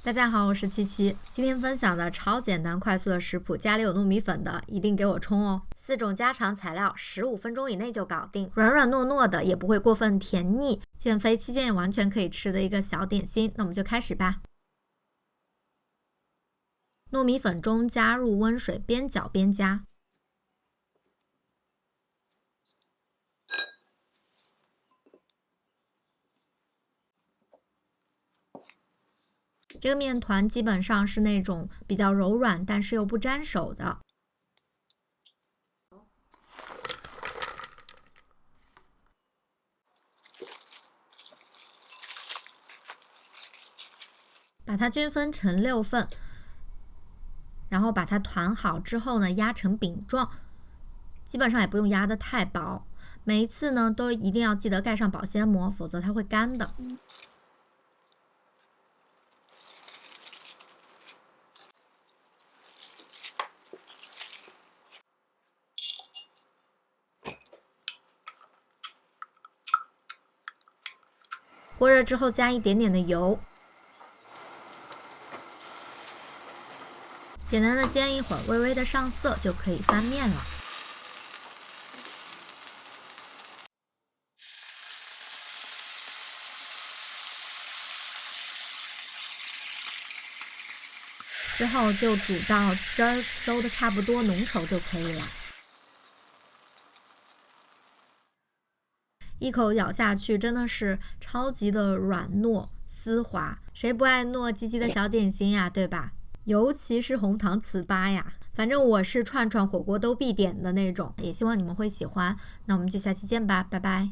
大家好，我是七七。今天分享的超简单快速的食谱，家里有糯米粉的一定给我冲哦！4种家常材料，15分钟以内就搞定，软软糯糯的，也不会过分甜腻，减肥期间也完全可以吃的一个小点心。那我们就开始吧。糯米粉中加入温水，边搅边加。这个面团基本上是那种比较柔软，但是又不粘手的。把它均分成6份，然后把它团好之后呢，压成饼状。基本上也不用压得太薄，每一次呢都一定要记得盖上保鲜膜，否则它会干的。锅热之后加一点点的油，简单的煎一会儿，微微的上色就可以翻面了。之后就煮到汁儿收的差不多浓稠就可以了。一口咬下去，真的是超级的软糯丝滑，谁不爱糯叽叽的小点心呀，对吧？尤其是红糖糍粑呀，反正我是串串火锅都必点的那种，也希望你们会喜欢。那我们就下期见吧，拜拜。